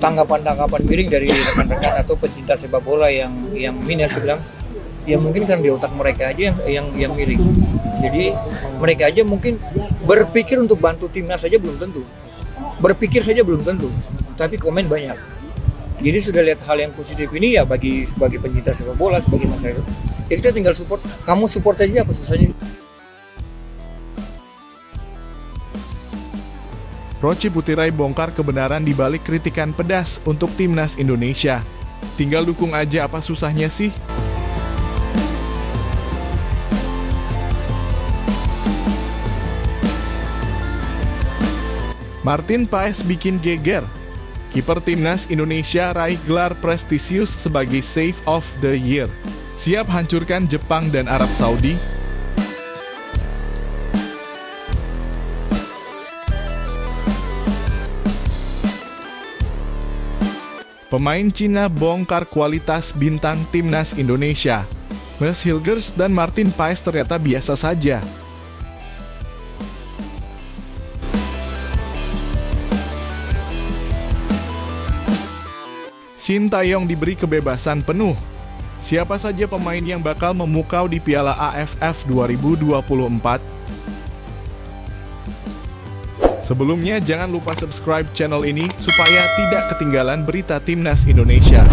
tanggapan-tanggapan miring dari rekan-rekan atau pecinta sepak bola yang minus bilang ya mungkin kan di otak mereka aja yang miring. Jadi mereka aja mungkin berpikir untuk bantu timnas saja belum tentu. Berpikir saja belum tentu. Tapi komen banyak. Jadi sudah lihat hal yang positif ini ya sebagai pencinta sepak bola, sebagai masyarakat. Ya kita tinggal support. Kamu support aja apa susahnya. Rochi Putirai bongkar kebenaran di balik kritikan pedas untuk timnas Indonesia. Tinggal dukung aja apa susahnya sih? Martin Paes bikin geger. Kiper timnas Indonesia raih gelar prestisius sebagai Save of the Year. Siap hancurkan Jepang dan Arab Saudi? Pemain Cina bongkar kualitas bintang timnas Indonesia. Mels Hilgers dan Martin Paes ternyata biasa saja. Shin Tae-yong diberi kebebasan penuh. Siapa saja pemain yang bakal memukau di Piala AFF 2024? Sebelumnya, jangan lupa subscribe channel ini supaya tidak ketinggalan berita timnas Indonesia.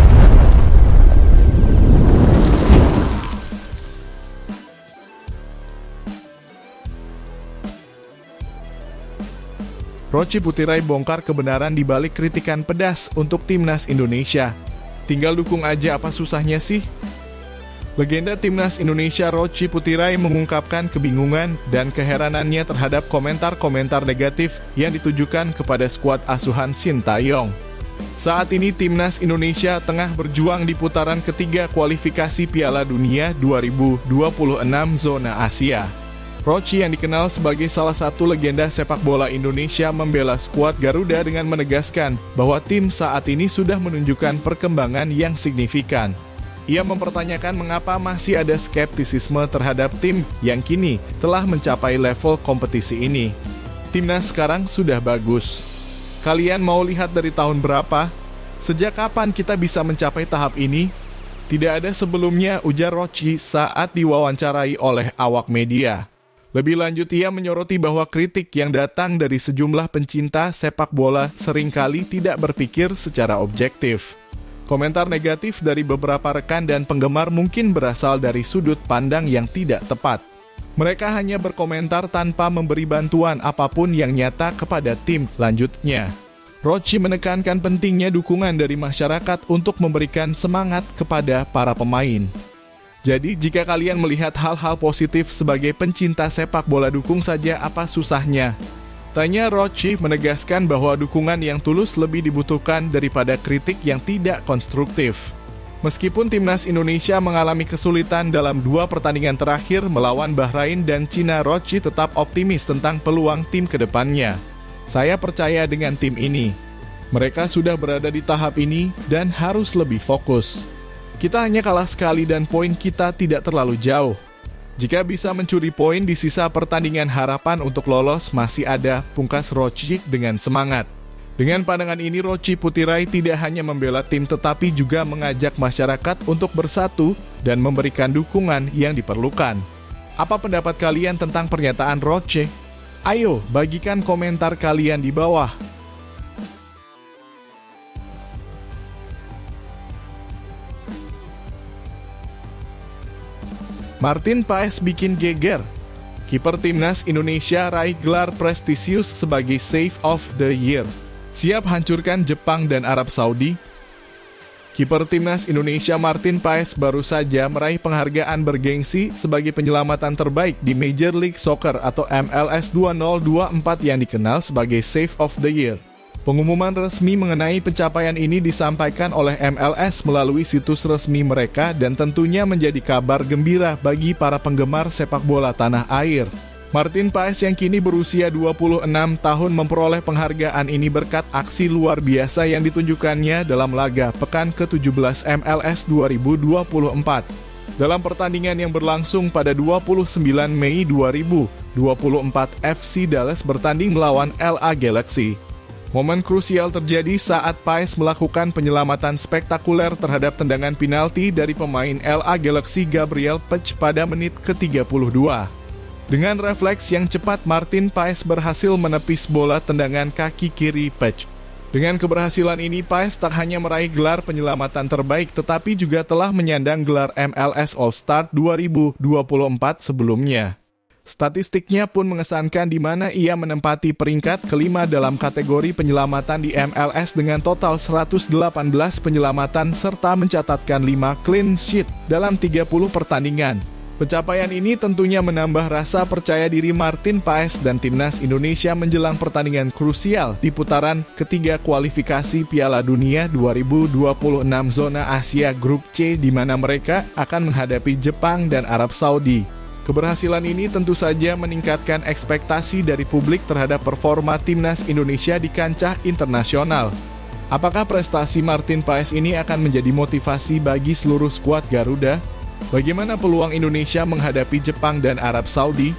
Rochi Putirai bongkar kebenaran di balik kritikan pedas untuk timnas Indonesia. Tinggal dukung aja apa susahnya sih? Legenda timnas Indonesia Rochi Putirai mengungkapkan kebingungan dan keheranannya terhadap komentar-komentar negatif yang ditujukan kepada skuad asuhan Shin Tae-yong. Saat ini timnas Indonesia tengah berjuang di putaran ketiga kualifikasi Piala Dunia 2026 zona Asia. Rochi yang dikenal sebagai salah satu legenda sepak bola Indonesia membela skuad Garuda dengan menegaskan bahwa tim saat ini sudah menunjukkan perkembangan yang signifikan. Ia mempertanyakan mengapa masih ada skeptisisme terhadap tim yang kini telah mencapai level kompetisi ini. Timnas sekarang sudah bagus. Kalian mau lihat dari tahun berapa? Sejak kapan kita bisa mencapai tahap ini? Tidak ada sebelumnya, ujar Rochi saat diwawancarai oleh awak media. Lebih lanjut, ia menyoroti bahwa kritik yang datang dari sejumlah pencinta sepak bola seringkali tidak berpikir secara objektif. Komentar negatif dari beberapa rekan dan penggemar mungkin berasal dari sudut pandang yang tidak tepat. Mereka hanya berkomentar tanpa memberi bantuan apapun yang nyata kepada tim, lanjutnya. Rochi menekankan pentingnya dukungan dari masyarakat untuk memberikan semangat kepada para pemain. Jadi, jika kalian melihat hal-hal positif sebagai pencinta sepak bola, dukung saja apa susahnya. Tanya Rochi menegaskan bahwa dukungan yang tulus lebih dibutuhkan daripada kritik yang tidak konstruktif. Meskipun timnas Indonesia mengalami kesulitan dalam 2 pertandingan terakhir melawan Bahrain dan Cina, Rochi tetap optimis tentang peluang tim ke depannya. Saya percaya dengan tim ini. Mereka sudah berada di tahap ini dan harus lebih fokus. Kita hanya kalah sekali dan poin kita tidak terlalu jauh. Jika bisa mencuri poin di sisa pertandingan, harapan untuk lolos masih ada, pungkas Rochi dengan semangat. Dengan pandangan ini, Rochi Putirai tidak hanya membela tim tetapi juga mengajak masyarakat untuk bersatu dan memberikan dukungan yang diperlukan. Apa pendapat kalian tentang pernyataan Rochi? Ayo, bagikan komentar kalian di bawah. Martin Paes bikin geger. Kiper timnas Indonesia raih gelar prestisius sebagai Save of the Year. Siap hancurkan Jepang dan Arab Saudi? Kiper timnas Indonesia Martin Paes baru saja meraih penghargaan bergengsi sebagai penyelamatan terbaik di Major League Soccer atau MLS 2024 yang dikenal sebagai Save of the Year. Pengumuman resmi mengenai pencapaian ini disampaikan oleh MLS melalui situs resmi mereka dan tentunya menjadi kabar gembira bagi para penggemar sepak bola tanah air. Martin Paes yang kini berusia 26 tahun memperoleh penghargaan ini berkat aksi luar biasa yang ditunjukkannya dalam laga pekan ke-17 MLS 2024. Dalam pertandingan yang berlangsung pada 29 Mei 2024, FC Dallas bertanding melawan LA Galaxy. Momen krusial terjadi saat Paes melakukan penyelamatan spektakuler terhadap tendangan penalti dari pemain LA Galaxy Gabriel Pech pada menit ke-32. Dengan refleks yang cepat, Martin Paes berhasil menepis bola tendangan kaki kiri Pech. Dengan keberhasilan ini, Paes tak hanya meraih gelar penyelamatan terbaik, tetapi juga telah menyandang gelar MLS All-Star 2024 sebelumnya. Statistiknya pun mengesankan di mana ia menempati peringkat kelima dalam kategori penyelamatan di MLS dengan total 118 penyelamatan serta mencatatkan 5 clean sheet dalam 30 pertandingan. Pencapaian ini tentunya menambah rasa percaya diri Martin Paes dan timnas Indonesia menjelang pertandingan krusial di putaran ketiga kualifikasi Piala Dunia 2026 zona Asia Grup C di mana mereka akan menghadapi Jepang dan Arab Saudi. Keberhasilan ini tentu saja meningkatkan ekspektasi dari publik terhadap performa timnas Indonesia di kancah internasional. Apakah prestasi Martin Paes ini akan menjadi motivasi bagi seluruh skuad Garuda? Bagaimana peluang Indonesia menghadapi Jepang dan Arab Saudi?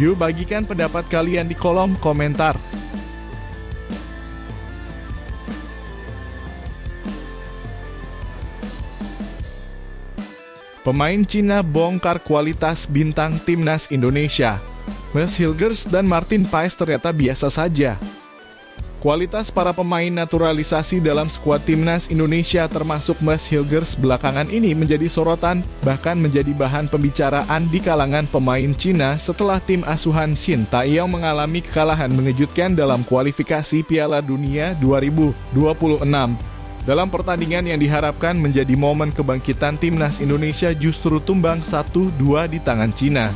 Yuk bagikan pendapat kalian di kolom komentar. Pemain Cina bongkar kualitas bintang timnas Indonesia. Mads Hilgers dan Martin Paes ternyata biasa saja. Kualitas para pemain naturalisasi dalam skuad timnas Indonesia termasuk Mads Hilgers belakangan ini menjadi sorotan, bahkan menjadi bahan pembicaraan di kalangan pemain Cina setelah tim asuhan Shin Tae-yong mengalami kekalahan mengejutkan dalam kualifikasi Piala Dunia 2026. Dalam pertandingan yang diharapkan menjadi momen kebangkitan timnas Indonesia justru tumbang 1-2 di tangan Cina.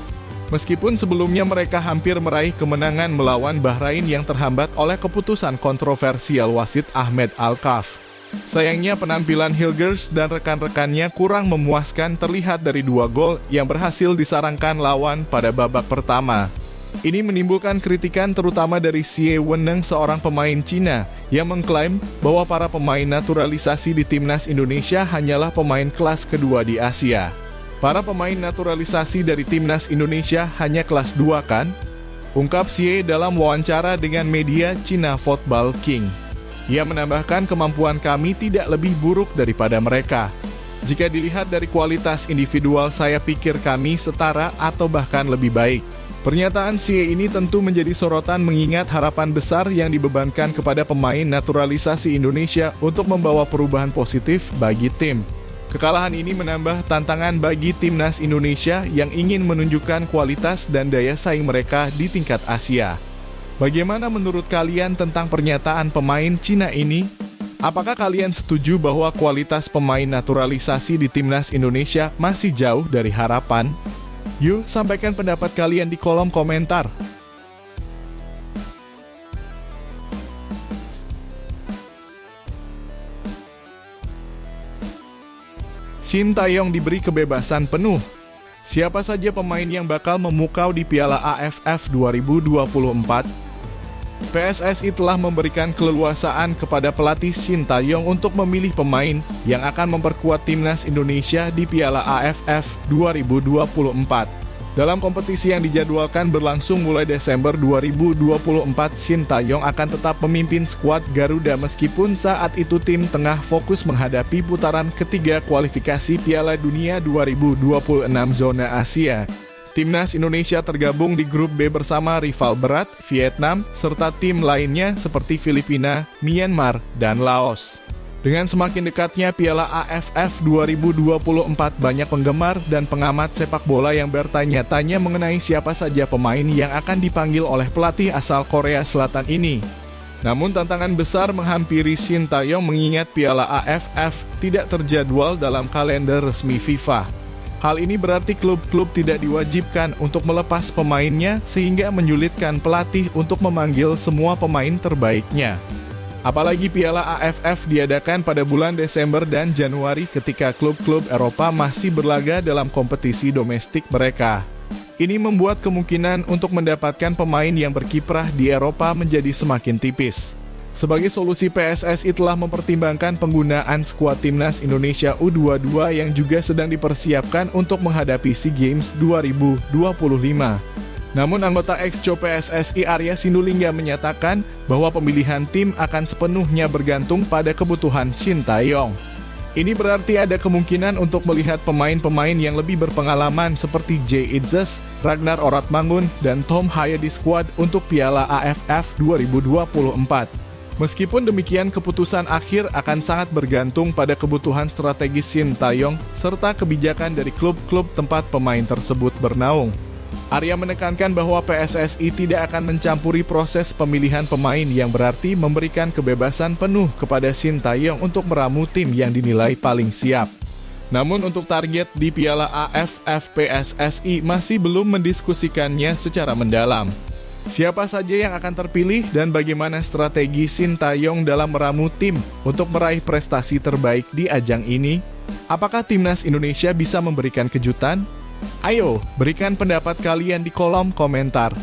Meskipun sebelumnya mereka hampir meraih kemenangan melawan Bahrain yang terhambat oleh keputusan kontroversial wasit Ahmed Al-Kaf. Sayangnya penampilan Hilgers dan rekan-rekannya kurang memuaskan terlihat dari 2 gol yang berhasil disarangkan lawan pada babak pertama. Ini menimbulkan kritikan terutama dari Xie Weneng, seorang pemain Cina, yang mengklaim bahwa para pemain naturalisasi di timnas Indonesia hanyalah pemain kelas kedua di Asia. Para pemain naturalisasi dari timnas Indonesia hanya kelas 2 kan? Ungkap Xie dalam wawancara dengan media China Football King. Ia menambahkan kemampuan kami tidak lebih buruk daripada mereka. Jika dilihat dari kualitas individual, saya pikir kami setara atau bahkan lebih baik. Pernyataan Xie ini tentu menjadi sorotan mengingat harapan besar yang dibebankan kepada pemain naturalisasi Indonesia untuk membawa perubahan positif bagi tim. Kekalahan ini menambah tantangan bagi timnas Indonesia yang ingin menunjukkan kualitas dan daya saing mereka di tingkat Asia. Bagaimana menurut kalian tentang pernyataan pemain Cina ini? Apakah kalian setuju bahwa kualitas pemain naturalisasi di timnas Indonesia masih jauh dari harapan? Yuk, sampaikan pendapat kalian di kolom komentar. Shin Tae-yong diberi kebebasan penuh. Siapa saja pemain yang bakal memukau di Piala AFF 2024? PSSI telah memberikan keleluasaan kepada pelatih Shin Tae-yong untuk memilih pemain yang akan memperkuat timnas Indonesia di Piala AFF 2024. Dalam kompetisi yang dijadwalkan berlangsung mulai Desember 2024, Shin Tae-yong akan tetap memimpin skuad Garuda meskipun saat itu tim tengah fokus menghadapi putaran ketiga kualifikasi Piala Dunia 2026 zona Asia. Timnas Indonesia tergabung di grup B bersama rival berat, Vietnam, serta tim lainnya seperti Filipina, Myanmar, dan Laos. Dengan semakin dekatnya Piala AFF 2024, banyak penggemar dan pengamat sepak bola yang bertanya-tanya mengenai siapa saja pemain yang akan dipanggil oleh pelatih asal Korea Selatan ini. Namun tantangan besar menghampiri Shin Tae-yong mengingat Piala AFF tidak terjadwal dalam kalender resmi FIFA. Hal ini berarti klub-klub tidak diwajibkan untuk melepas pemainnya sehingga menyulitkan pelatih untuk memanggil semua pemain terbaiknya. Apalagi Piala AFF diadakan pada bulan Desember dan Januari ketika klub-klub Eropa masih berlaga dalam kompetisi domestik mereka. Ini membuat kemungkinan untuk mendapatkan pemain yang berkiprah di Eropa menjadi semakin tipis. Sebagai solusi, PSSI telah mempertimbangkan penggunaan skuad timnas Indonesia U22 yang juga sedang dipersiapkan untuk menghadapi SEA Games 2025. Namun anggota Exco PSSI Arya Sinulinga menyatakan bahwa pemilihan tim akan sepenuhnya bergantung pada kebutuhan Shin Tae-yong. Ini berarti ada kemungkinan untuk melihat pemain-pemain yang lebih berpengalaman seperti Jay Itzes, Ragnar Oratmangun, dan Tom Haya di skuad untuk Piala AFF 2024. Meskipun demikian, keputusan akhir akan sangat bergantung pada kebutuhan strategis Shin Tae-yong serta kebijakan dari klub-klub tempat pemain tersebut bernaung. Arya menekankan bahwa PSSI tidak akan mencampuri proses pemilihan pemain yang berarti memberikan kebebasan penuh kepada Shin Tae-yong untuk meramu tim yang dinilai paling siap. Namun untuk target di Piala AFF, PSSI masih belum mendiskusikannya secara mendalam. Siapa saja yang akan terpilih dan bagaimana strategi Shin Tae-yong dalam meramu tim untuk meraih prestasi terbaik di ajang ini? Apakah timnas Indonesia bisa memberikan kejutan? Ayo, berikan pendapat kalian di kolom komentar.